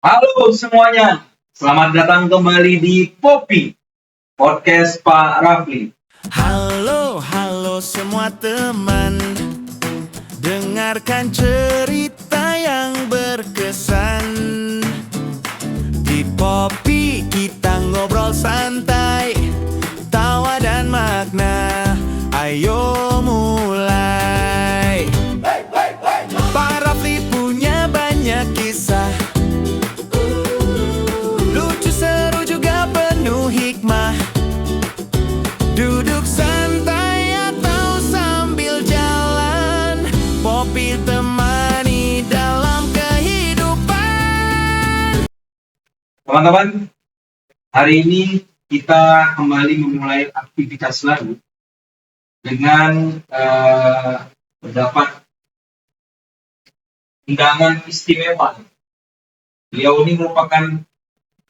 Halo semuanya, selamat datang kembali di Popi Podcast Pak Rafli. Halo semua teman, dengarkan cerita yang berkesan. Di Popi kita ngobrol santai, tawa dan makna. Ayo mulai. Pak Rafli punya banyak kisah, lucu, seru, juga penuh hikmah. Duduk santai atau sambil jalan, Popi temani dalam kehidupan. Teman-teman, hari ini kita kembali memulai aktivitas baru dengan mendapat undangan istimewa. Beliau ini merupakan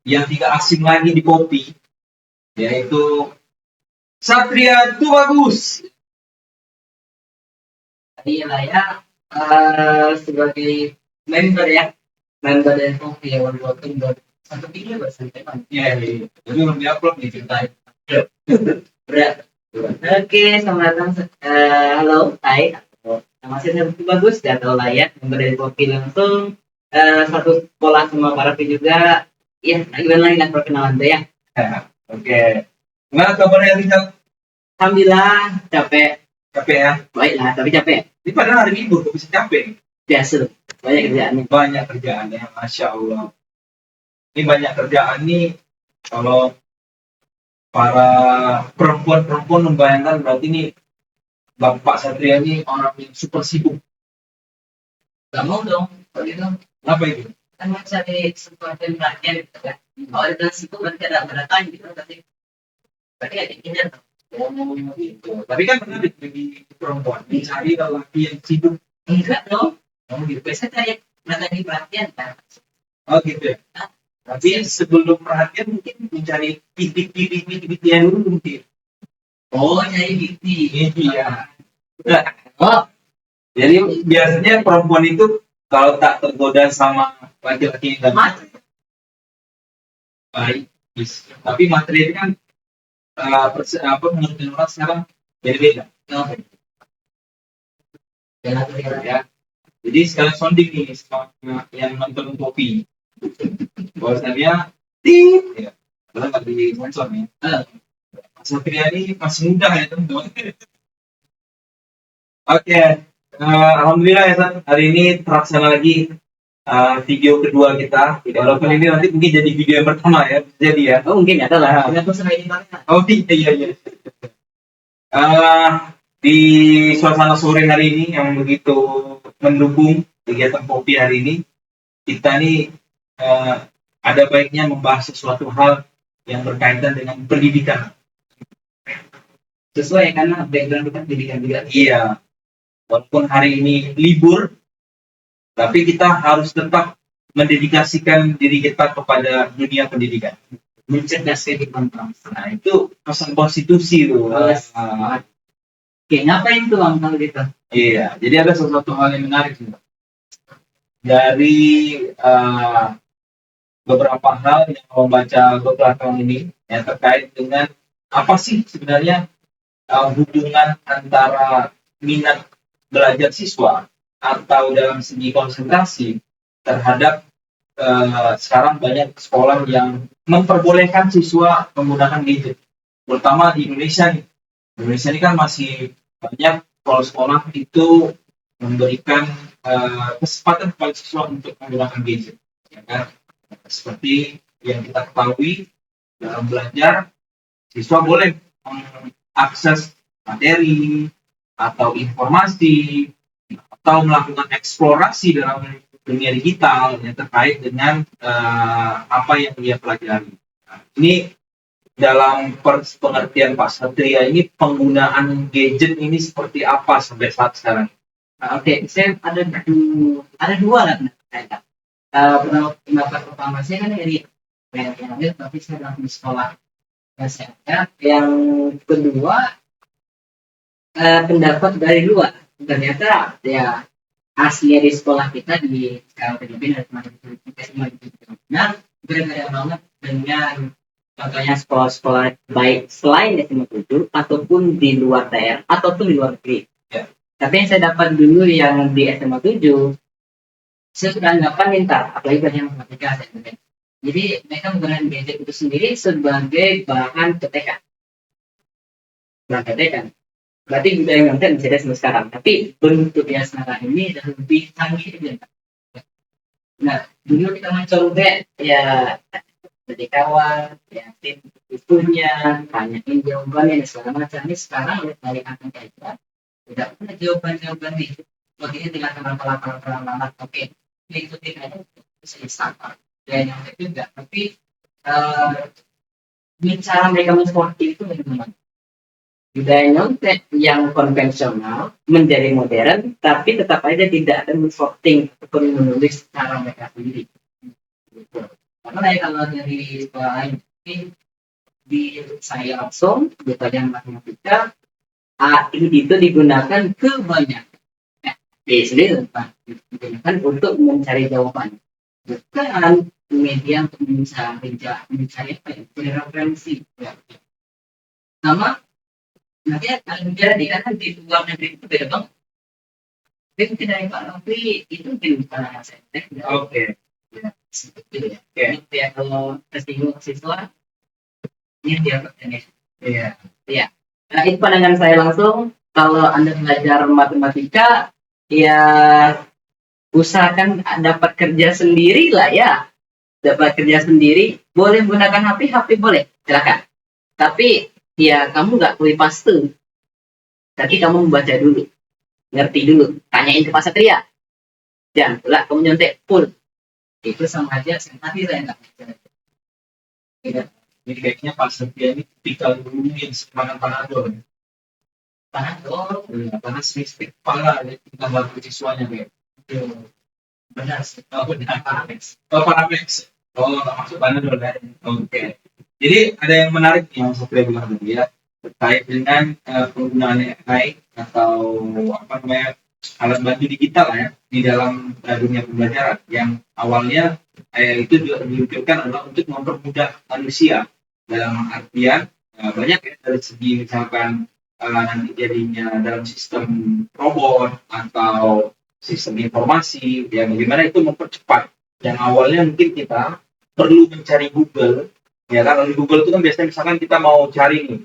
yang tidak asing lagi di Popi, yaitu Satria Tubagus. Iya ya, sebagai member dari Popi yang working satu video bersantai man. Jadi belum diupload nih ceritain. Berat. Oke, selamat datang. Halo, hai. Nama saya Satria Bagus, gak tau lah ya. Member dari Popi langsung satu sekolah sama para juga. Ya, gimana lagi perkenalan tuh ya? Oke. Gimana kabarnya Richard? Alhamdulillah capek Ya? lah, tapi capek. Ini padahal hari libur, kok bisa capek? Biasa, banyak kerjaannya. Banyak kerjaannya, Masya Allah. Ini banyak kerjaan nih, kalau para perempuan membayangkan berarti nih Bapak Satria ini orang yang super sibuk. Gak mau dong, kalau gitu. Apa itu? Kan mencari sesuatu yang perhatian gitu kan. Kalau ada situ berarti ada time gitu berarti ada keinginan. Oh gitu. Tapi kan menarik bagi perempuan mencari lelaki yang sibuk. Enggak dong. Oh gitu. Biasanya cari mencari perhatian kan. Oh gitu ya. Tapi sebelum perhatian mungkin mencari titik yang dulu mungkin. Oh, nyari titik. Iya. Oh, jadi biasanya perempuan itu kalau tak tergoda sama laki-laki yang ganteng, baik, bis. Tapi materi itu kan menurut orang sekarang beda-beda. Ya. Jadi sekalian sounding nih sama yang nonton Popi. Bahwasannya ya, padahal nggak di sponsor ya. Satria ini masih muda ya teman-teman. Oke, alhamdulillah ya Sat, hari ini terlaksana lagi video kedua kita. Walaupun ini nanti mungkin jadi video yang pertama ya, jadi ya. Oh, mungkin ada lah. Aku sering banget. Oh iya. Di suasana sore hari ini yang begitu mendukung kegiatan Popi hari ini, kita nih ada baiknya membahas sesuatu hal yang berkaitan dengan pendidikan. Sesuai karena background kita pendidikan juga. Iya, walaupun hari ini libur, tapi kita harus tetap mendedikasikan diri kita kepada dunia pendidikan. Mencerdaskan kehidupan bangsa. Nah, itu pesan konstitusi tuh. Oke, ngapain tuh Bang kalau gitu? Iya, jadi ada sesuatu hal yang menarik sih. Dari beberapa hal yang membaca beberapa ini yang terkait dengan apa sih sebenarnya hubungan antara minat belajar siswa atau dalam segi konsentrasi terhadap sekarang banyak sekolah yang memperbolehkan siswa menggunakan gadget, terutama di Indonesia nih. Indonesia ini kan masih banyak sekolah itu memberikan kesempatan kepada siswa untuk menggunakan gadget, ya kan? Seperti yang kita ketahui dalam belajar, siswa boleh mengakses materi atau informasi atau melakukan eksplorasi dalam dunia digital yang terkait dengan apa yang dia pelajari. Nah, ini dalam pengertian Pak Satria ini penggunaan gadget ini seperti apa sampai saat sekarang? Oke, saya ada dua lah pendapat. Pendapat pertama saya kan dari PNL, tapi saya dalam di sekolah saya. Yang kedua pendapat dari luar. Ternyata ya aslinya di sekolah kita di sekarang Filipina ada teman kita semua gitu. Nah, berbeda banget dengan contohnya sekolah-sekolah baik selain SMA 7 ataupun di luar daerah ataupun di luar negeri. Ya. Tapi yang saya dapat dulu yang di SMA 7, saya sudah anggapan pintar, apalagi pada yang matematika saya bilang. Jadi mereka menggunakan gadget itu sendiri sebagai bahan ketekan. Bahan ketekan. Berarti budaya ngonten bisa ada sampai sekarang. Tapi bentuknya sekarang ini sudah lebih canggih aja. Nah, dulu kita mencoba ya jadi kawan, ya tim itunya, tanyain jawabannya dan segala macam. Ini sekarang udah dari akan aja, udah punya jawaban-jawaban nih. Begini tinggal terang-terang, oke, ikutin aja, bisa sama. Dan yang itu juga, tapi cara mereka mensporti itu bagaimana? Budaya nyontek yang konvensional menjadi modern, tapi tetap aja tidak ada mensorting ataupun menulis cara mereka sendiri. Gitu. Karena ya kalau dari sekolah lain di saya langsung di pelajaran matematika AI itu digunakan kebanyakan sendiri digunakan untuk mencari jawaban, bukan media untuk mencari apa ya, referensi ya. Sama nanti akan menjadi karena di luar negeri itu beda banget. Tapi tidak Pak Novi itu di bukan saya. Oke. Seperti ya. Itu ya kalau tersinggung siswa ini dia ini. Iya. Iya. Nah, itu pandangan saya langsung. Kalau Anda belajar matematika, ya usahakan dapat kerja sendiri lah ya. Dapat kerja sendiri, boleh menggunakan HP boleh, silakan. Tapi ya kamu nggak kuliah paste. Tapi kamu membaca dulu, ngerti dulu, tanyain ke Pak Satria. Jangan pula kamu nyontek full. Itu sama aja tadi saya nggak tidak. Jadi kayaknya Pak Satria ini tipikal guru yang semangat Panadol. Panadol, Karena sedikit kepala ya, kita bantu siswanya kayak. benar sih. Oh, benar. Paramex. Oh, nggak masuk Panadol ya. Oke. Jadi ada yang menarik yang Satria bilang tadi ya, terkait dengan penggunaan AI atau apa namanya alat bantu digital ya di dalam dunia pembelajaran yang awalnya itu diluncurkan adalah untuk mempermudah manusia dalam artian banyak ya dari segi misalkan nanti jadinya dalam sistem robot atau sistem informasi ya bagaimana itu mempercepat yang awalnya mungkin kita perlu mencari Google ya kan di Google itu kan biasanya misalkan kita mau cari nih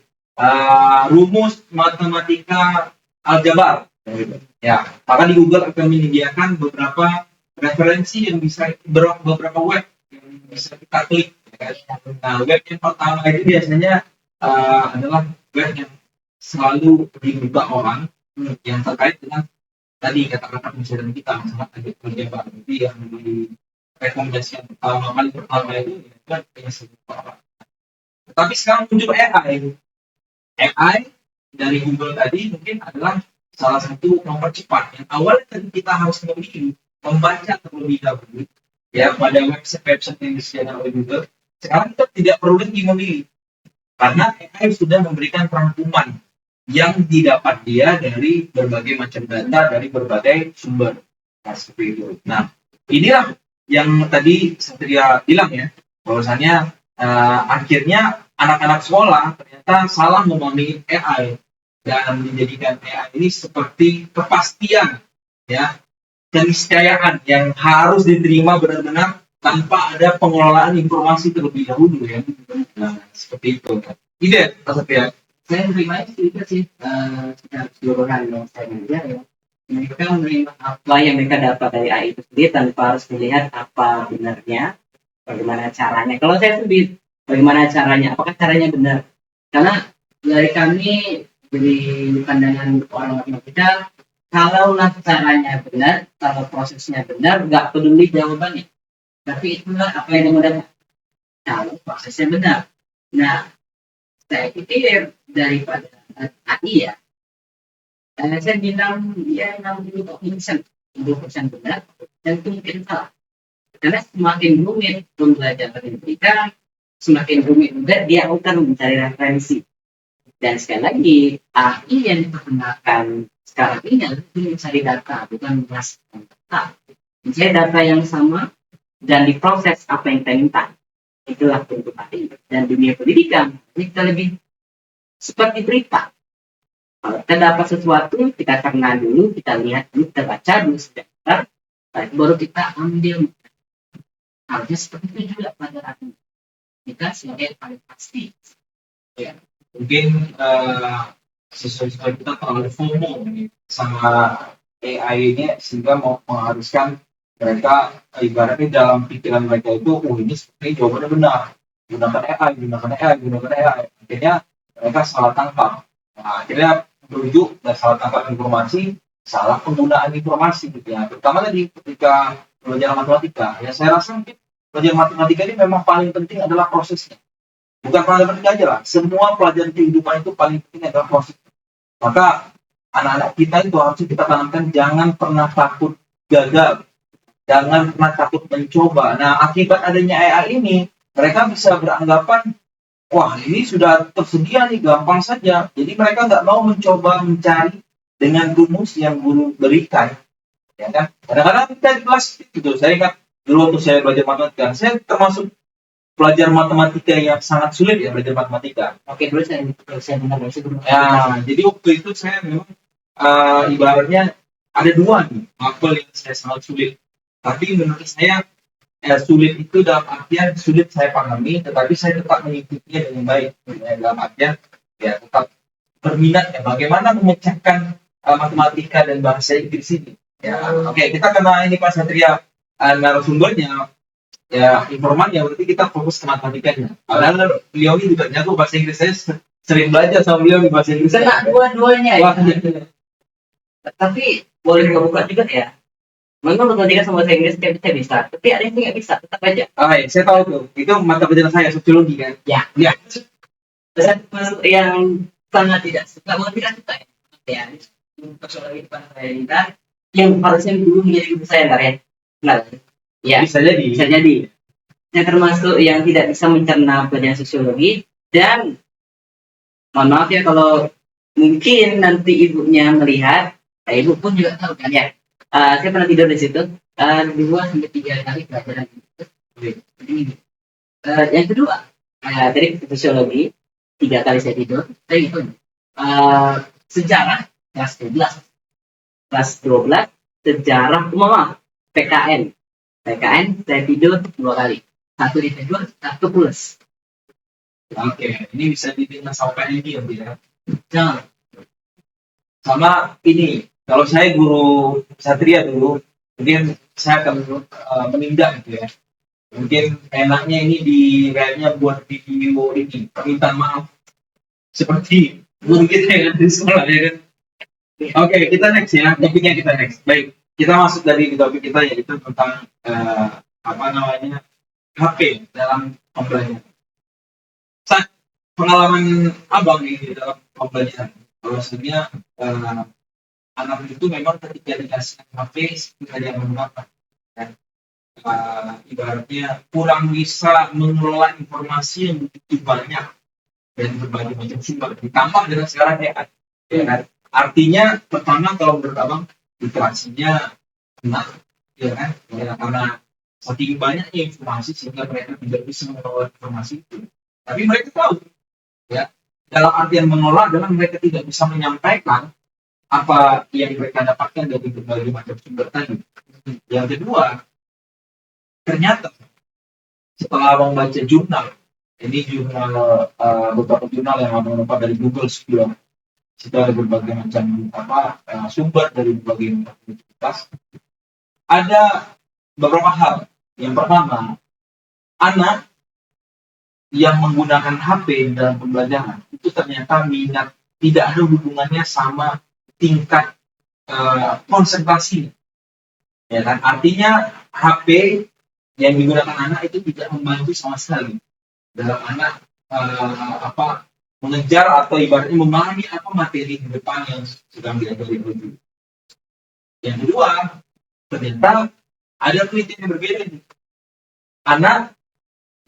rumus matematika aljabar gitu. Ya, maka di Google akan menyediakan beberapa referensi yang bisa beberapa web yang bisa kita klik. Ya kan? Nah, web yang pertama itu biasanya adalah web yang selalu dibuka orang yang terkait dengan tadi kata-kata pembelajaran kita masalah aljabar. Jadi yang di rekomendasi yang pertama itu kan orang. Tetapi sekarang muncul AI. AI dari Google tadi mungkin adalah salah satu mempercepat. Yang awalnya tadi kita harus membaca terlebih dahulu ya pada website yang disediakan oleh Google. Sekarang kita tidak perlu lagi memilih karena AI sudah memberikan rangkuman yang didapat dia dari berbagai macam data dari berbagai sumber. Nah, seperti itu. Nah, inilah yang tadi Satria bilang ya, bahwasannya akhirnya anak-anak sekolah ternyata salah memahami AI dan menjadikan AI ini seperti kepastian ya keniscayaan yang harus diterima benar-benar tanpa ada pengelolaan informasi terlebih dahulu ya. Nah, seperti itu. Ide Satria. Saya menerima itu sih secara keseluruhan yang saya belajar ya. Mereka menerima apa yang mereka dapat dari AI itu sendiri tanpa harus melihat apa benarnya, bagaimana caranya. Kalau saya sendiri, bagaimana caranya? Apakah caranya benar? Karena dari kami dari pandangan orang matematika, kalaulah caranya benar, kalau prosesnya benar, nggak peduli jawabannya. Tapi itulah apa yang dimudahkan. Kalau prosesnya benar. Nah, saya pikir daripada AI ya, saya bilang ya 60% benar dan itu mungkin salah. Karena semakin rumit pembelajaran matematika, semakin rumit juga dia akan mencari referensi. Dan sekali lagi, AI yang dipergunakan sekarang ini adalah mencari data, bukan merasakan data. Mencari data yang sama, dan diproses apa yang kita minta. Itulah bentuk AI. Dan dunia pendidikan ini kita lebih seperti berita. Kalau kita dapat sesuatu, kita cerna dulu, kita lihat dulu, kita baca dulu sebentar, baru kita ambil. Harusnya seperti itu juga pelajaran kita sebagai paling pasti. Ya, mungkin siswa-siswa kita terlalu FOMO nih sama AI ini sehingga mau mengharuskan mereka ibaratnya dalam pikiran mereka itu, ini seperti jawabannya benar, gunakan AI, gunakan AI, gunakan AI. Akhirnya mereka salah tangkap. Nah, akhirnya merujuk dan salah tangkap informasi, salah penggunaan informasi gitu ya. Terutama tadi ketika belajar matematika, ya saya rasa mungkin belajar matematika ini memang paling penting adalah prosesnya. Bukan pelajaran penting aja lah, semua pelajaran kehidupan itu paling penting adalah proses. Maka anak-anak kita itu harus kita tanamkan jangan pernah takut gagal, jangan pernah takut mencoba. Nah, akibat adanya AI ini, mereka bisa beranggapan, wah ini sudah tersedia nih, gampang saja. Jadi mereka nggak mau mencoba mencari dengan rumus yang guru berikan. Ya kan? Kadang-kadang kita di kelas gitu, saya ingat dulu waktu saya belajar matematika, saya termasuk pelajar matematika yang sangat sulit ya belajar matematika. Oke, dulu saya dengar dari situ. Ya, jadi waktu itu saya memang ibaratnya ada dua nih mapel yang saya sangat sulit. Tapi menurut saya sulit itu dalam artian sulit saya pahami, tetapi saya tetap mengikutinya dengan baik. Ya, dalam artian ya tetap berminat ya bagaimana memecahkan matematika dan bahasa Inggris ini. Ya, oke, kita kena ini Pak Satria narasumbernya. Ya, informannya berarti kita fokus ke matematikanya. Padahal beliau ini juga jago bahasa Inggris, saya sering belajar sama beliau di bahasa Inggris. Kena dua-duanya ya. Wah, Tapi boleh buka juga ya. Memang matematika sama bahasa Inggris kita bisa, tapi ada yang nggak bisa, tetap aja. saya tahu tuh. Itu mata pelajaran saya sosiologi kan. Ya. Ya. Saya termasuk yang sangat tidak suka, mau tidak suka ya. Sosiologi depan saya kita, yang harusnya dulu menjadi guru saya ntar ya. Benar. Ya. Bisa jadi. Bisa jadi. Saya termasuk yang tidak bisa mencerna pelajaran sosiologi dan mohon maaf ya kalau mungkin nanti ibunya melihat, ibu pun juga tahu kan ya. Saya pernah tidur di situ 2-3 kali pelajaran itu. Yang kedua, dari sosiologi 3 kali saya tidur. Saya gitu. Sejarah kelas 12, sejarah umum PKN saya tidur 2 kali. 1 di tidur, 1 pulas. Oke, ini bisa dibilang sama PNI ya. Jangan. Sama ini, kalau saya guru Satria dulu, mungkin saya akan menindak gitu ya. Mungkin enaknya ini kayaknya buat video ini, permintaan maaf. Seperti guru kita yang ada di sekolah ya kan. Oke, kita next ya, topiknya kita next. Baik, kita masuk dari topik kita yaitu tentang HP dalam pembelajaran. Pengalaman abang ini dalam pembelajaran, bahwasanya anak itu memang ketika dikasih HP tidak dia menggunakan, dan ibaratnya kurang bisa mengelola informasi yang begitu banyak dan berbagai macam sumber. Ditambah dengan sekarang AI, ya kan? Artinya pertama kalau menurut abang literasinya benar, ya kan? Ya, karena saking banyaknya informasi sehingga mereka tidak bisa mengelola informasi itu. Tapi mereka tahu, ya, dalam artian mengelola adalah mereka tidak bisa menyampaikan apa yang mereka dapatkan dari berbagai macam sumber tadi. Yang kedua, ternyata setelah membaca jurnal, ini jurnal beberapa jurnal yang abang dapat dari Google sebelum sudah ada berbagai macam sumber dari berbagai macam universitas, ada beberapa hal. Yang pertama, anak yang menggunakan HP dalam pembelajaran itu ternyata minat tidak ada hubungannya sama tingkat konsentrasi, ya kan? Artinya HP yang digunakan anak itu tidak membantu sama sekali dalam anak mengejar atau ibaratnya memahami apa materi di depan yang sedang diajari guru. Yang kedua, ternyata ada penelitian yang berbeda nih. Anak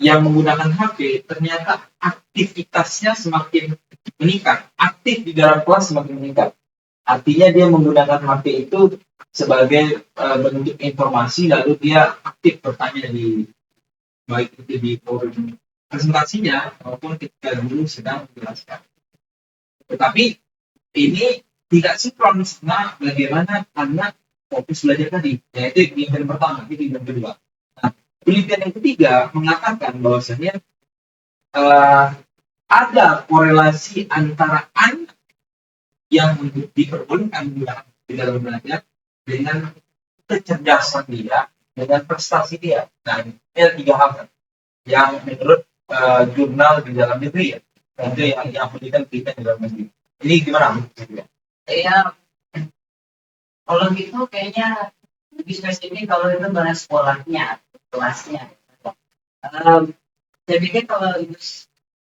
yang menggunakan HP ternyata aktivitasnya semakin meningkat, aktif di dalam kelas semakin meningkat. Artinya dia menggunakan HP itu sebagai bentuk informasi, lalu dia aktif bertanya di baik itu di forum presentasinya maupun ketika guru sedang menjelaskan. Tetapi ini tidak sinkron sama bagaimana anak fokus belajar tadi, yaitu penelitian pertama, penelitian kedua. Nah, penelitian yang ketiga mengatakan bahwasanya eh, ada korelasi antara anak yang diperbolehkan di dalam belajar dengan kecerdasan dia, dengan prestasi dia. Nah, ini ada tiga hal kan, yang menurut jurnal di dalam negeri ya, itu yang penelitian di dalam negeri. Ini gimana? Ya, kalau gitu kayaknya lebih spesifik kalau itu bahas sekolahnya, kelasnya. Em, saya pikir kalau itu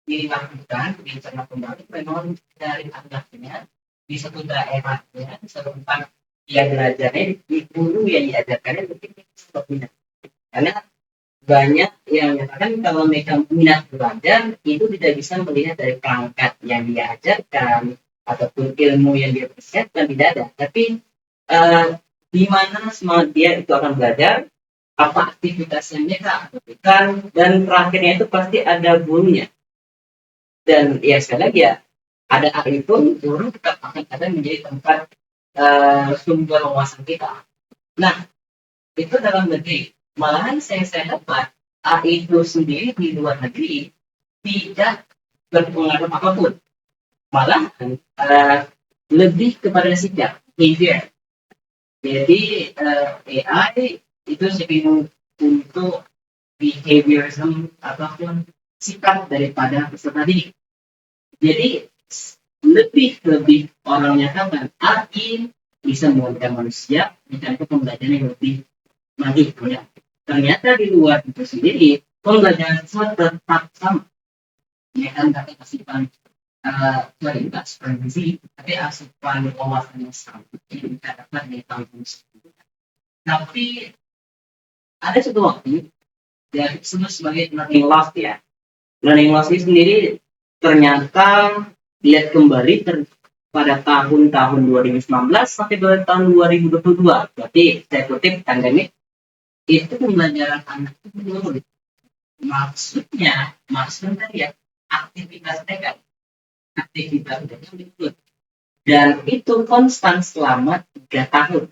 dilakukan, dicerna kembali, memang dari anaknya di satu daerahnya, di satu tempat dia belajarnya, di guru yang diajarkannya mungkin tidak minat. Karena banyak yang mengatakan kalau mereka minat belajar itu tidak bisa melihat dari perangkat yang dia ajarkan ataupun ilmu yang dia persiapkan, tidak ada. Tapi di mana semangat dia itu akan belajar, apa aktivitasnya mereka lakukan, dan terakhirnya itu pasti ada gurunya. Dan ya sekali lagi ya, ada AI pun guru tetap akan ada menjadi tempat sumber wawasan kita. Nah, itu dalam negeri. Malahan saya dapat AI itu sendiri di luar negeri tidak berpengaruh apapun. Malahan lebih kepada sikap, behavior. Jadi AI itu sering untuk behaviorism ataupun sikap daripada peserta didik. Jadi lebih orang menyatakan AI bisa mengubah manusia dengan pembelajaran yang lebih maju. Ya. Ternyata di luar itu sendiri pembelajaran tetap sama. Ya kan tapi asupan kualitas bergizi, tapi asupan wawasan yang sama. Jadi kita dapat di tahun ini. Tapi ada satu waktu yang disebut sebagai learning loss ya. Learning loss ini sendiri ternyata lihat kembali pada tahun-tahun 2019 sampai tahun 2022. Berarti saya kutip pandemik itu pembelajaran anak itu menurun. Maksudnya ya aktivitas mereka menurun. Dan itu konstan selama 3 tahun.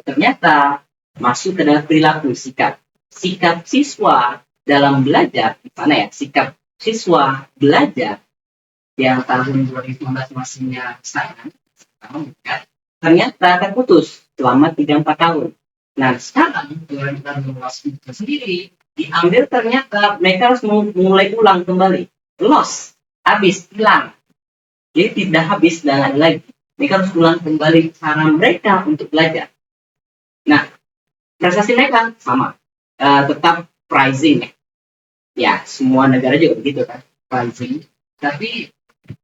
Ternyata masuk ke dalam perilaku sikap siswa dalam belajar, mana ya sikap siswa belajar yang tahun 2019 masihnya stagnan, ternyata terputus selama 3-4 tahun. Nah sekarang dengan itu sendiri diambil, ternyata mereka harus mulai ulang kembali, loss, habis, hilang. Jadi tidak habis dan lagi. Mereka harus ulang kembali cara mereka untuk belajar. Nah, prestasi mereka sama, tetap pricing. Ya, semua negara juga begitu kan, pricing. Tapi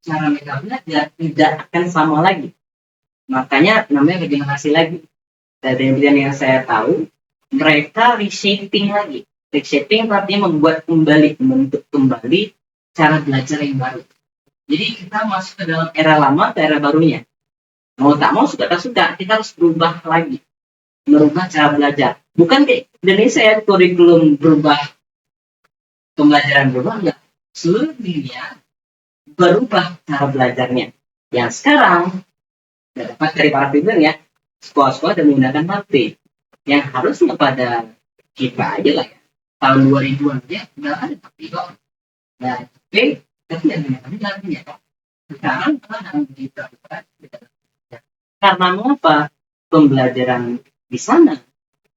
cara mereka belajar tidak akan sama lagi. Makanya namanya regenerasi lagi. Dari yang saya tahu, mereka reshaping lagi. Reshaping artinya membentuk kembali cara belajar yang baru. Jadi kita masuk ke dalam era lama ke era barunya. Mau tak mau, suka tak suka, kita harus berubah lagi. Merubah cara belajar. Bukan kayak Indonesia ya, kurikulum berubah, pembelajaran berubah, enggak. Seluruh dunia berubah cara belajarnya. Yang sekarang, dapat dari para pimpinan ya, sekolah-sekolah dan menggunakan HP. Yang harusnya pada kita aja lah ya. Tahun 2000-an ya, udah ada HP kok. Nah, tapi yang digunakan ya kok. Sekarang dalam kita karena mengapa pembelajaran di sana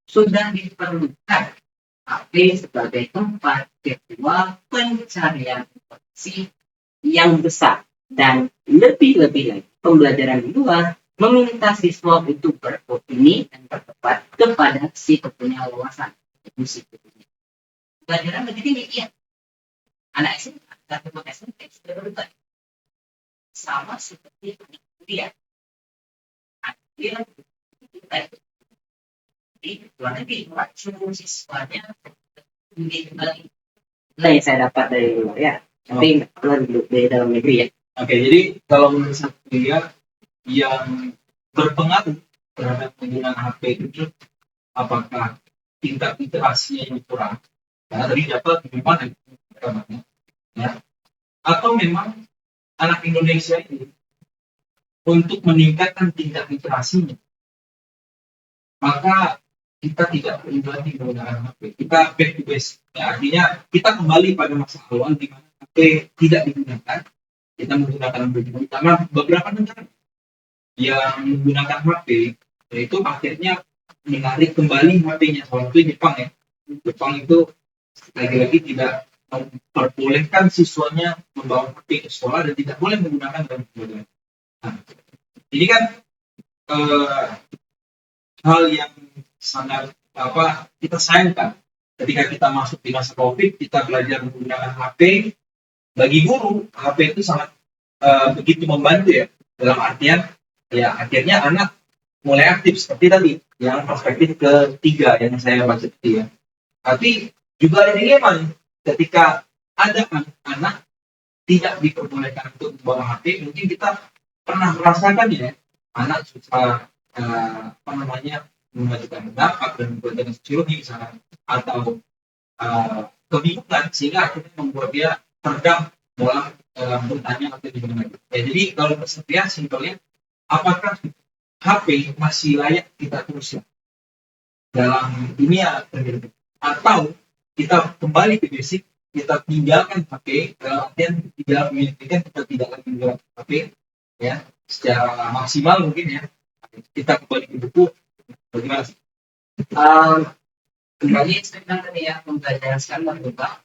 sudah diperlukan HP sebagai tempat kedua pencarian informasi yang besar, dan lebih lagi pembelajaran di luar meminta siswa itu beropini dan berdebat kepada si punya wawasan. Pelajaran lebih tinggi ya. Anak SMP atau SMP sudah berubah sama seperti anak kuliah. Dia di luar negeri, seluruh siswanya kembali. Nah, yang saya dapat dari luar ya, tapi kalau di dalam negeri ya. Oke, jadi kalau menurut saya yang berpengaruh terhadap penggunaan HP itu, apakah tingkat literasinya yang kurang, karena tadi dapat memang ya, atau memang anak Indonesia ini untuk meningkatkan tingkat literasinya, maka kita tidak perlu lagi menggunakan HP. Kita back to basic. Ya, artinya kita kembali pada masa awal di mana HP tidak digunakan. Kita menggunakan HP. Karena beberapa negara yang menggunakan HP, yaitu akhirnya menarik kembali HP-nya. Soal itu Jepang ya. Jepang itu lagi-lagi tidak memperbolehkan siswanya membawa HP ke sekolah dan tidak boleh menggunakan dan sebagainya. Nah, ini kan hal yang sangat kita sayangkan ketika kita masuk di masa COVID, kita belajar menggunakan HP. Bagi guru, HP itu sangat begitu membantu ya, dalam artian ya akhirnya anak mulai aktif seperti tadi yang perspektif ketiga yang saya baca tadi ya. Tapi juga ada dilema ketika ada anak tidak diperbolehkan untuk membawa HP. Mungkin kita pernah merasakan ya, anak susah mengajukan pendapat dan berbagai sosiologi misalnya, atau kebingungan sehingga akhirnya membuat dia teredam dalam bertanya atau gimana. Ya, jadi kalau bersedia simpelnya, apakah HP masih layak kita teruskan dalam dunia pendidikan, atau kita kembali ke basic, kita tinggalkan HP, artian tidak memiliki, kita tidak lagi menggunakan HP ya secara maksimal mungkin ya, kita kembali ke buku. Bagaimana sih? Kembali sekarang tadi ya, pembelajaran sekarang berubah,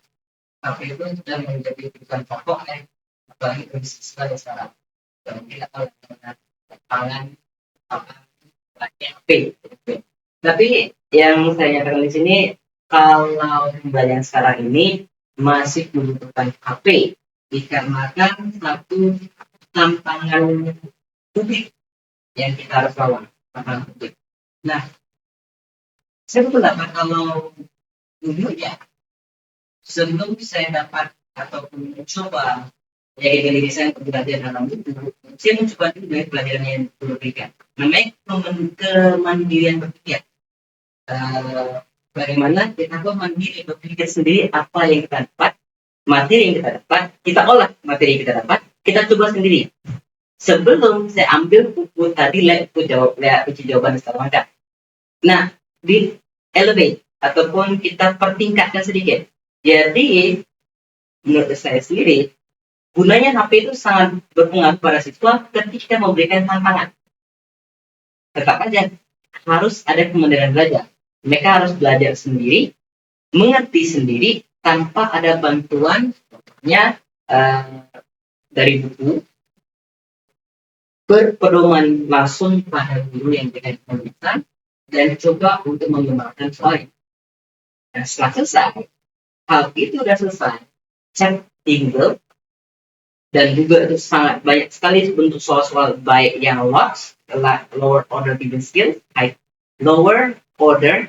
tapi itu sudah menjadi kebutuhan pokok ya, apalagi bisnis sekarang. Dan kita tahu tangan apa HP. Tapi yang saya nyatakan di sini, kalau pembelajaran sekarang ini masih membutuhkan HP dikarenakan satu tantangan publik yang kita harus lawan, tantangan publik. Nah, saya berpendapat kalau dulu ya, sebelum saya dapat ataupun mencoba menjadi diri saya untuk belajar dalam buku, saya mencoba dulu dari pelajaran yang diberikan. Namanya kemandirian berpikir. Bagaimana kita mandiri berpikir sendiri apa yang kita dapat, materi yang kita dapat, kita olah materi yang kita dapat, kita coba sendiri. Sebelum saya ambil buku tadi, lihat uji jawaban segala macam. Nah, di elevate ataupun kita pertingkatkan sedikit. Jadi, menurut saya sendiri, gunanya HP itu sangat berpengaruh pada siswa ketika memberikan tantangan. Tetap aja, harus ada kemandirian belajar. Mereka harus belajar sendiri, mengerti sendiri, tanpa ada bantuan dari buku, berpedoman langsung pada guru yang dengan pembicaraan, dan coba untuk mengembangkan soalnya. Nah, setelah selesai, hal itu sudah selesai, cek tinggal, dan juga itu sangat banyak sekali bentuk soal-soal baik yang lower order thinking skill, lower order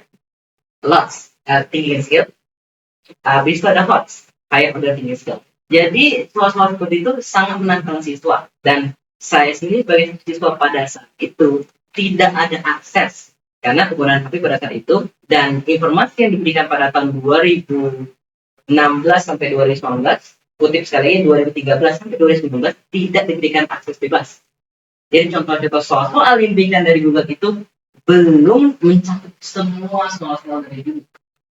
thinking skill, habis itu ada higher order thinking skill. Jadi soal-soal seperti itu sangat menantang siswa, dan saya sendiri sebagai siswa pada saat itu tidak ada akses karena penggunaan HP pada saat itu, dan informasi yang diberikan pada tahun 2016 sampai 2019, kutip sekali 2013 sampai 2019, tidak diberikan akses bebas. Jadi contoh-contoh soal yang diberikan dari Google itu belum mencakup semua soal-soal dari dulu.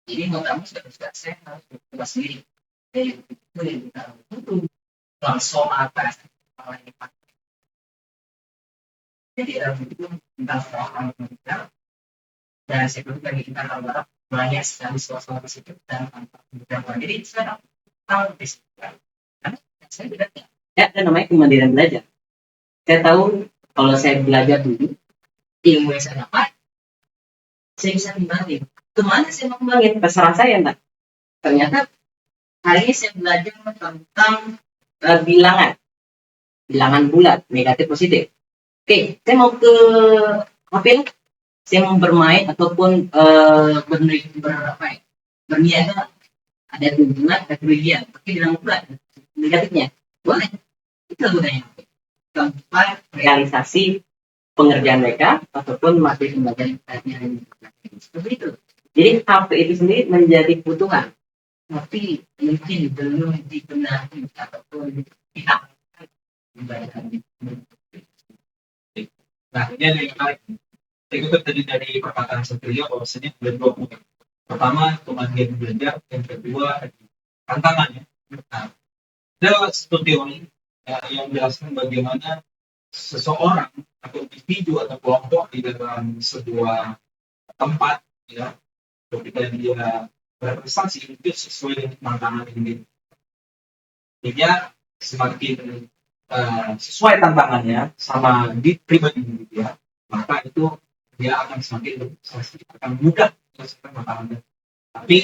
Jadi mau kamu sudah saya harus coba sendiri. Dari itu yang kita butuh langsung atas kepala ini. Jadi dalam itu tentang soal kita, dan sebelum bagi kita kalau banyak sekali soal-soal positif dan tanpa pembelajaran. Jadi sekarang tahu disiplin. Karena saya tidak ada namanya kemandirian belajar. Saya tahu kalau saya belajar dulu, ilmu yang saya dapat, saya bisa kembali. Kemana saya mau kembali? Terserah saya, enggak. Ternyata hari ini saya belajar tentang bilangan bulat, negatif positif. Oke, saya mau ke HP, saya mau bermain ataupun berniaga, ada keuntungan, ada kerugian, tapi bilangan bulat negatifnya boleh, itu gunanya. tempat realisasi pengerjaan mereka ataupun materi pembelajaran yang seperti itu. Jadi HP itu sendiri menjadi kebutuhan, tapi mungkin belum dibenahi ataupun kita Nah, ini ada yang menarik. Saya kutip tadi dari perkataan Satria bahwasanya ada dua poin. Pertama, kemandirian belajar. Yang kedua, tantangannya. Nah, ada satu teori yang menjelaskan bagaimana seseorang atau individu atau kelompok di dalam sebuah tempat, ya, ketika dia berprestasi itu sesuai dengan tantangan ini. Dia semakin sesuai tantangannya sama di pribadi dia, maka itu dia akan semakin berprestasi, akan mudah menyelesaikan tantangannya. Tapi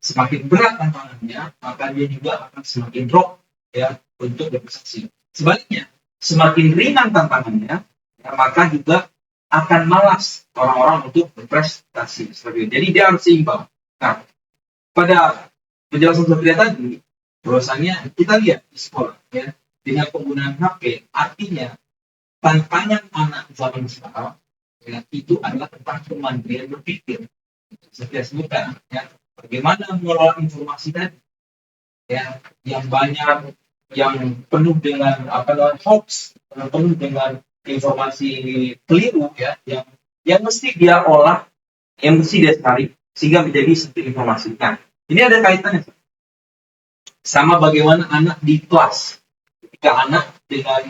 semakin berat tantangannya, maka dia juga akan semakin drop ya untuk berprestasi. Sebaliknya, semakin ringan tantangannya, ya, maka juga akan malas orang-orang untuk berprestasi. Jadi dia harus seimbang. Nah, pada penjelasan Satria tadi, bahwasanya kita lihat di sekolah ya, dengan penggunaan HP, artinya tantangan anak zaman sekarang ya, itu adalah tentang kemandirian berpikir. Saya sebutkan ya, bagaimana mengelola informasi tadi ya, yang banyak, yang penuh dengan hoax, penuh dengan informasi keliru ya, yang mesti dia olah, yang mesti dia cari sehingga menjadi satu informasi. Nah, ini ada kaitannya sama bagaimana anak di kelas. Ketika anak dengan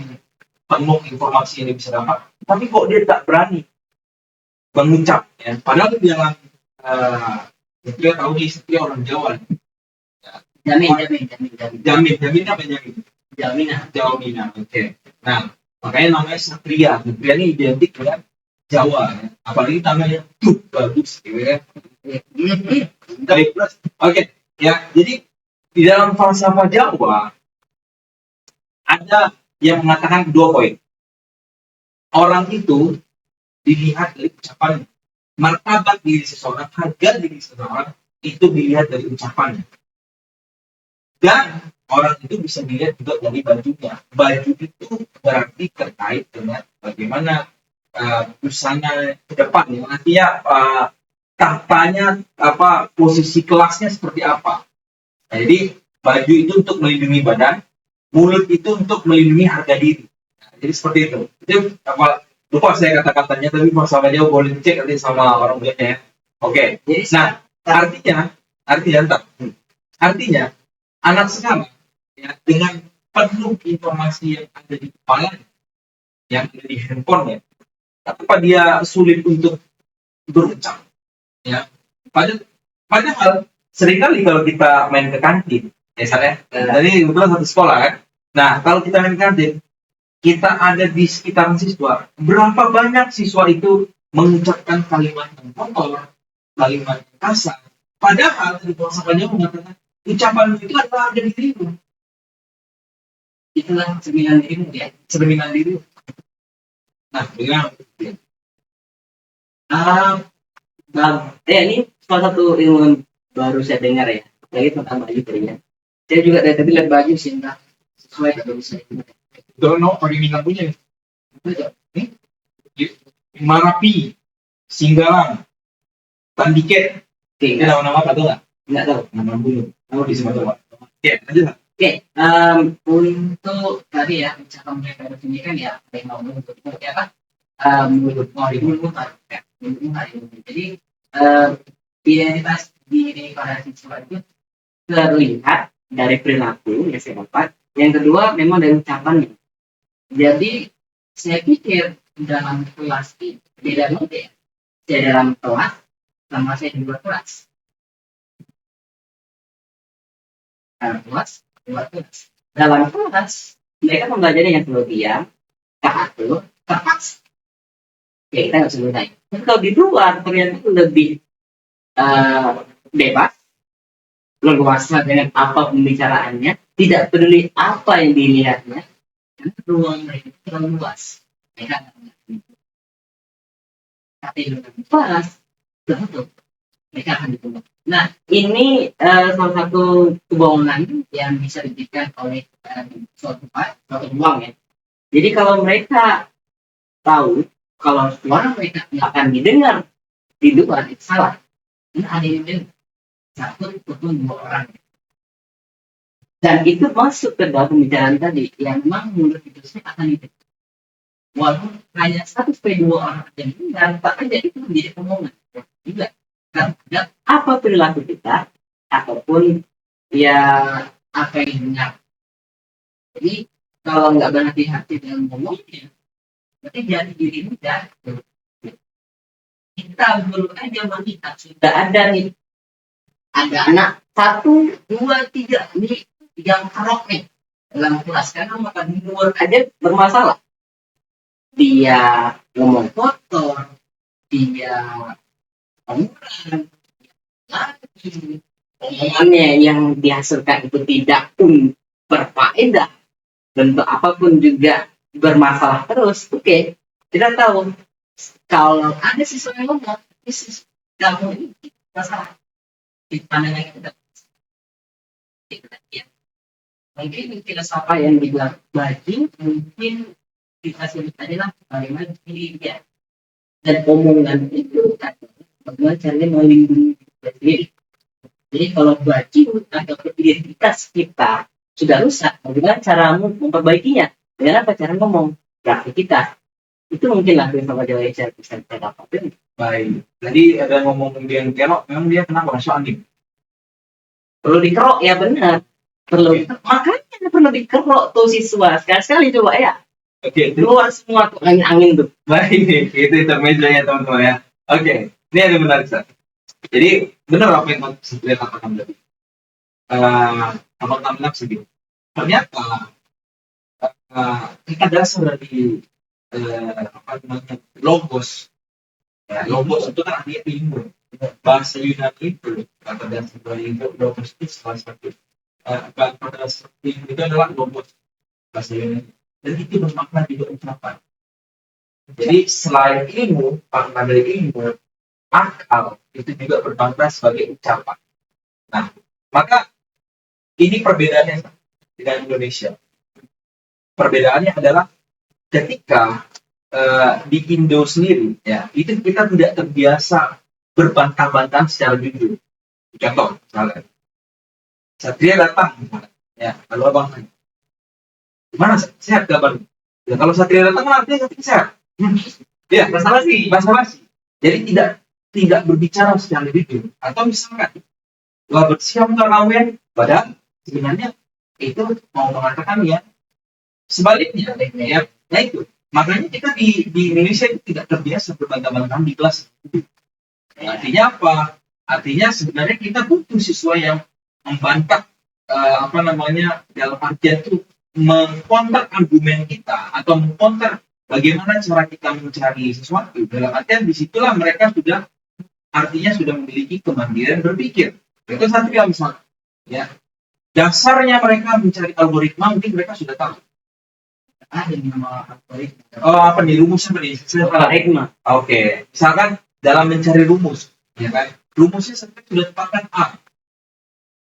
penuh informasi yang dia bisa dapat, tapi kok dia tak berani mengucap ya. Padahal di dalam dia tahu dia orang Jawa. Jamin. Jaminan. Oke. Nah, makanya namanya Satria. Satria ini identik dengan Jawa ya. Apalagi namanya bagus gitu ya. Dari plus. Oke. Ya, jadi di dalam falsafah Jawa ada yang mengatakan dua poin. Orang itu dilihat dari ucapannya. Martabat diri seseorang, harga diri seseorang itu dilihat dari ucapannya. Dan orang itu bisa dilihat juga dari bajunya. Baju itu berarti terkait dengan bagaimana busana ke depan. Ya. Artinya tahtanya, posisi kelasnya seperti apa. Nah, jadi baju itu untuk melindungi badan, mulut itu untuk melindungi harga diri. Nah, jadi seperti itu. Itu lupa saya kata-katanya, tapi masalah jauh boleh dicek nanti sama orang tuanya ya. Oke. Nah, artinya anak sekarang ya, dengan penuh informasi yang ada di kepala, yang ada di handphone ya, tapi dia sulit untuk berucap ya. Padahal seringkali kalau kita main ke kantin, ya saya, tadi kebetulan satu sekolah kan. Nah, kalau kita main ke kantin, kita ada di sekitaran siswa. Berapa banyak siswa itu mengucapkan kalimat yang kotor, kalimat yang kasar. Padahal dari filsafatnya mengatakan ucapan itu adalah harga dirimu. Itulah cerminan dirimu ya. Cerminan diri. Nah, dengan ini salah satu ilmu yang baru saya dengar ya. Lagi tentang baju tadi ya. Saya juga dari tadi lihat baju sih, entah sesuai atau bisa. Dono pakai minat punya. Marapi, Singgalang, Tandiket. Oke, nama-nama apa tuh nggak? Nggak tahu. Nama dulu. Nama di Sumatera. Oke, lanjut. Oke, untuk tadi ya ucapan mereka ini kan ya ada yang ngomong untuk apa? Mulut ya. Jadi identitas diri para siswa itu terlihat dari perilaku yang saya dapat. Yang kedua memang dari ucapannya. Jadi saya pikir dalam kelas ini beda model. Saya dalam kelas sama saya di luar kelas. Dalam kelas mereka mempelajari yang perlu diam, teratur, terpaksa. Ya kita nggak bisa naik. Tapi kalau di luar ternyata lebih bebas, leluasa dengan apa pembicaraannya, tidak peduli apa yang dilihatnya, karena ruang mereka terlalu luas. Mereka tapi dalam kelas tertutup, mereka akan ditutup. Nah, ini salah satu kebohongan yang bisa diberikan oleh suatu ruang ya, Jadi kalau mereka tahu kalau suara mereka nggak akan didengar di luar, itu salah. Ini ada yang dengar satu ataupun dua orang. Dan itu masuk ke dalam pembicaraan tadi yang memang menurut itu akan didengar. Walaupun hanya 1 sampai 2 orang yang dengar, tapi jadi itu menjadi omongan juga. Karena apa perilaku kita ataupun ya apa yang dengar. Jadi kalau nggak berhati-hati dalam ngomongnya, berarti jadi diri muda. Kita belum aja melihat sudah ada nih, ada anak 1, 2, 3 nih yang kerok nih dalam kelas karena makan di luar aja bermasalah. Dia ngomong kotor, dia omongan, lagi omongannya yang dihasilkan itu tidak pun berfaedah, bentuk apapun juga bermasalah terus. Oke, kita tahu kalau ada siswa yang ngomong, kamu ini masalah di pandangan kita, ya. Mungkin filsafat yang dibilang baju, mungkin kita sebut adalah bagaimana diri dia. Dan omongan itu bagaimana caranya melindungi diri sendiri. Jadi kalau baju atau identitas kita sudah rusak, bagaimana caramu memperbaikinya? Dengan apa? Cara ngomong, beraktivitas. Itu mungkinlah filsafat Jawa yang bisa kita dapatin. Baik. Jadi ada ngomong dia kerok, memang dia kenapa masuk angin? Perlu dikerok ya, benar. Makanya perlu dikerok tuh siswa. Sekali-sekali coba ya. Oke. Keluar semua tuh angin-angin tuh. Baik, itu intermezzonya teman-teman ya. Oke, ini ada menarik Sat. Jadi benar apa yang saya katakan tadi. Apa segini. Ternyata kita dasar dari logos. Ya, logos itu kan artinya ilmu. Bahasa Yunani itu kata dasar dari logos itu salah satu. Kata dasar ilmu itu adalah logos bahasa Yunani. Dan itu bermakna juga ucapan. Jadi selain ilmu, makna dari ilmu, akal itu juga bermakna sebagai ucapan. Nah, maka ini perbedaannya dengan Indonesia. Perbedaannya adalah ketika di Indo sendiri, ya itu kita tidak terbiasa berbantah-bantahan secara jujur. Contoh, misalnya, Satria datang, misalnya, ya, lalu abang tanya, gimana sehat kabar? Ya, kalau Satria datang, artinya Satria sehat. Ya, masalah sih. Jadi tidak berbicara secara jujur. Atau misalkan, gak bersiap terawih, padahal sebenarnya itu mau mengatakan ya sebaliknya, ya, nah itu. Makanya kita di Indonesia itu tidak terbiasa berbantah-bantahan di kelas. Artinya apa? Artinya sebenarnya kita butuh siswa yang membantah dalam artian itu mengkonter argumen kita atau mengkonter bagaimana cara kita mencari sesuatu. Dalam artian disitulah mereka sudah memiliki kemandirian berpikir. Itu satu yang misalnya, ya dasarnya mereka mencari algoritma mungkin mereka sudah tahu. Ada nama algoritma. Oh, apa nih rumusnya nih? Algoritma. Oke, misalkan dalam mencari rumus, ya kan? Rumusnya sampai sudah tetapkan A.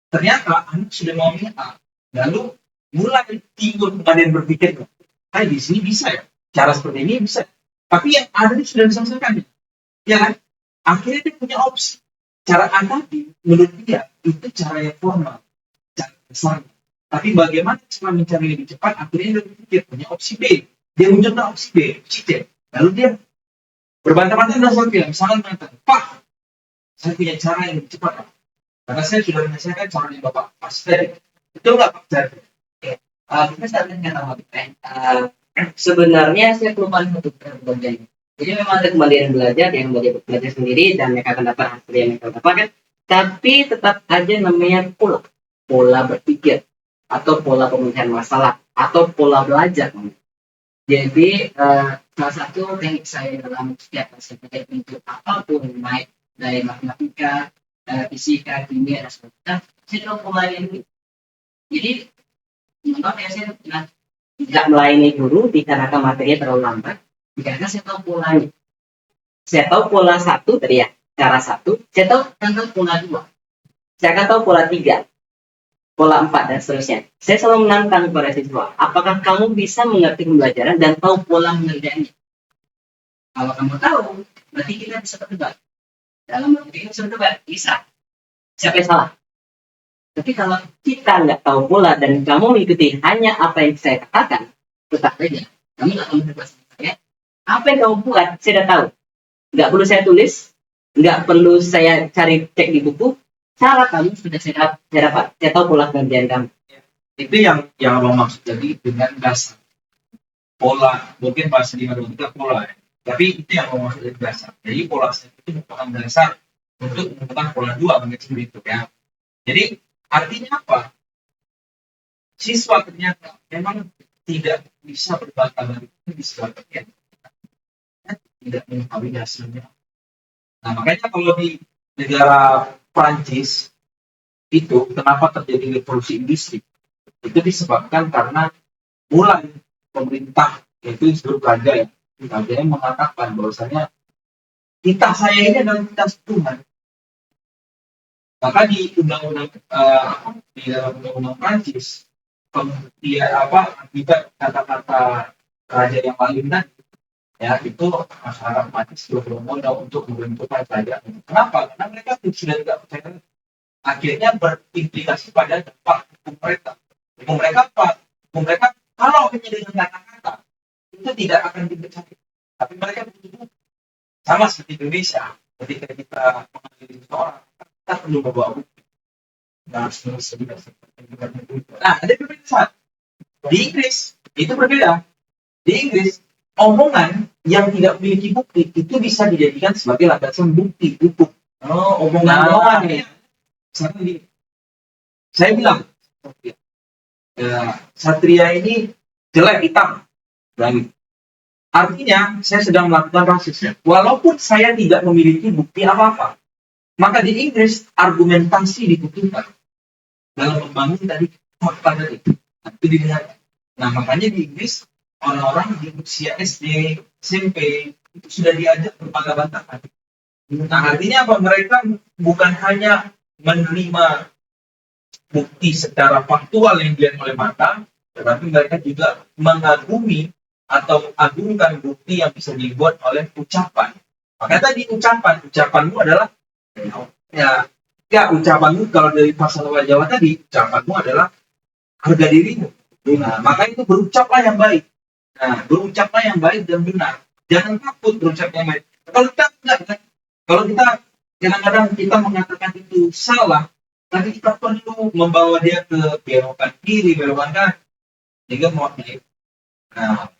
Ternyata anak sudah mau A, lalu mulai timbul kemandirian berpikir. Di sini bisa ya, cara seperti ini bisa. Tapi yang ada ini sudah diselesaikan, ya kan? Akhirnya dia punya opsi. Cara A tadi menurut dia itu cara yang formal, cara besarnya. Tapi bagaimana cara mencari lebih cepat? Akhirnya dia berpikir punya opsi B. Dia mencoba opsi B, opsi C. Lalu dia berbantah-bantah dengan sesuatu yang misalnya mengatakan, Pak, saya punya cara yang lebih cepat, Pak. Karena saya sudah menyelesaikan caranya Bapak pasti tadi. Betul nggak Pak? Kita saat ini kata sebenarnya saya kelupaan untuk bagian. Jadi memang ada kemandirian belajar yang belajar sendiri dan mereka akan dapat hasil yang mereka dapatkan. Tapi tetap aja namanya pola berpikir atau pola pemecahan masalah atau pola belajar. Jadi salah satu teknik saya dalam setiap aspek untuk apapun baik dari matematika, fisika, kimia, dan sebagainya, saya tahu pola ini. Jadi saya tidak melayani guru dikarenakan materinya terlalu lambat. Karena saya tahu polanya. Saya tahu pola 1 tadi ya, cara 1. Saya tahu pola 2. Saya akan tahu pola 3. pola 4 dan seterusnya. Saya selalu menantang kepada siswa, apakah kamu bisa mengerti pembelajaran dan tahu pola mengerjakannya? Kalau kamu tahu, berarti kita bisa berdebat. Dalam berpikir bisa berdebat, bisa. Siapa yang salah? Tapi kalau kita nggak tahu pola dan kamu mengikuti hanya apa yang saya katakan, tetap saja kamu nggak tahu berdebat sama saya. Apa yang kamu buat, saya sudah tahu. Nggak perlu saya tulis, nggak perlu saya cari cek di buku. Cara kamu sudah saya dapat. Saya tahu pola pengerjaan kamu. Itu yang abang maksud tadi dengan dasar pola, mungkin bahasa di kita pola ya. Tapi itu yang abang maksud dari dasar. Jadi pola satu itu merupakan dasar untuk menemukan pola dua mungkin itu ya. Jadi artinya apa? Siswa ternyata memang tidak bisa berbakal dari itu disebabkan tidak mengetahui dasarnya. Nah makanya kalau di negara Prancis itu kenapa terjadi revolusi industri itu disebabkan karena mulai pemerintah yaitu disebut raja ya, raja yang mengatakan bahwasanya kita saya ini adalah kita Tuhan. Maka di undang-undang di dalam undang-undang Prancis dia kita kata-kata raja yang paling tadi ya itu masyarakat Prancis belum modal untuk membentukkan kerajaan. Kenapa? Karena mereka sudah tidak percaya. Akhirnya berimplikasi pada dampak hukum mereka. Hukum mereka apa? Hukum mereka kalau hanya dengan kata-kata itu tidak akan dipercaya. Tapi mereka begitu sama seperti Indonesia. Ketika kita mengadili seseorang, kita perlu membawa bukti. Nah, ada perbedaan. Di Inggris itu berbeda. Di Inggris omongan yang tidak memiliki bukti itu bisa dijadikan sebagai landasan bukti hukum. Omongan ya. Saya bilang, Satria ini jelek hitam. Artinya saya sedang melakukan rasisme. Walaupun saya tidak memiliki bukti apa-apa. Maka di Inggris argumentasi dibutuhkan dalam membangun tadi fakta tadi. Itu dilihat. Nah makanya di Inggris orang-orang di usia SD, SMP itu sudah diajak berbantah-bantahan. Nah artinya apa? Mereka bukan hanya menerima bukti secara faktual yang dilihat oleh mata, tetapi mereka juga mengagumi atau agungkan bukti yang bisa dibuat oleh ucapan. Maka tadi ucapanmu adalah ucapanmu kalau dari bahasa Jawa tadi, ucapanmu adalah harga dirimu. Nah, maka itu berucaplah yang baik. Nah, berucaplah yang baik dan benar. Jangan takut berucap yang baik. Kalau kita enggak, kalau kita kadang-kadang kita mengatakan itu salah, tapi kita perlu membawa dia ke belokan kiri, belokan kanan, sehingga mewakili. Nah,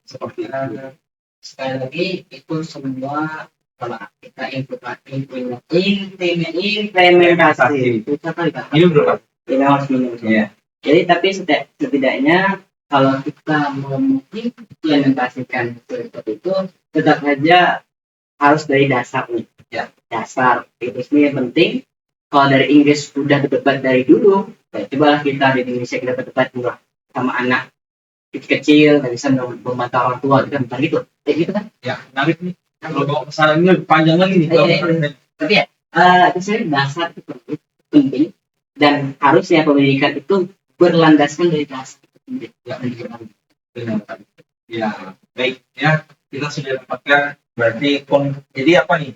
seperti itu. Sekali lagi itu semua kalau kita implementasi Ini berapa? ini harus minum. Iya. Jadi tapi setidaknya kalau kita mau mengimplementasikan seperti itu tetap saja harus dari dasar nih. Ya. Dasar itu sendiri penting. Kalau dari Inggris sudah berdebat dari dulu, ya cobalah kita di Indonesia kita berdebat dulu sama anak kecil, nggak bisa membantah orang tua, kan gitu, kayak gitu kan? Ya, menarik nih. Kalau bawa kesalahan ini panjang lagi nih. Tapi ya, itu sendiri dasar itu penting dan harusnya pendidikan itu berlandaskan dari dasar itu penting. Ya, benar. Ya, baik ya. Kita sudah dapatkan berarti jadi apa nih?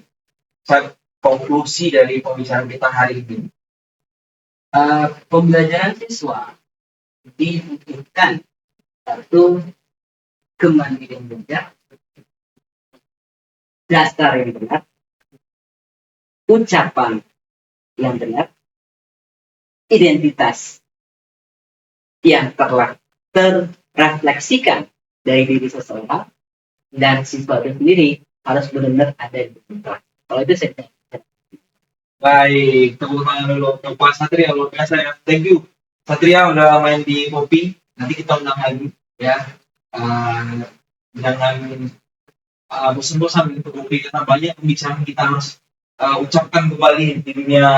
Konklusi dari pembicaraan kita hari ini. Pembelajaran siswa dibutuhkan satu kemandirian belajar, dasar yang benar, ucapan yang benar, identitas yang telah terrefleksikan dari diri seseorang, dan siswa itu sendiri harus benar-benar ada di kelas. Kalau itu saya baik, tepuk tangan dulu untuk Pak Satria, luar biasa ya. Thank you. Satria udah main di Kopi, nanti kita undang lagi ya. Jangan bosan-bosan untuk Kopi, karena banyak pembicaraan kita harus ucapkan kembali di dunia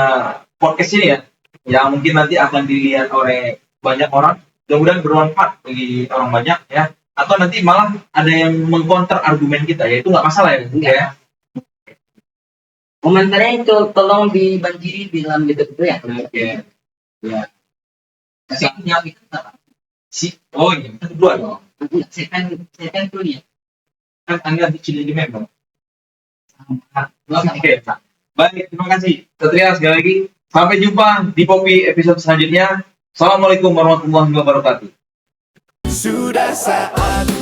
podcast ini ya. Yang mungkin nanti akan dilihat oleh banyak orang, mudah-mudahan bermanfaat bagi orang banyak ya. Atau nanti malah ada yang mengkonter argumen kita ya, itu nggak masalah ya. Ya. komentarnya itu tolong dibanjiri di dalam YouTube itu ya. Oke. Ya. Tapi punya kita tak. Oh iya, kita berdua dong. Saya kan kuliah. Kan Anda di Cilili memang. Oke. Baik, terima kasih. Satria sekali lagi. Sampai jumpa di Popi episode selanjutnya. Assalamualaikum warahmatullahi wabarakatuh. Sudah saatnya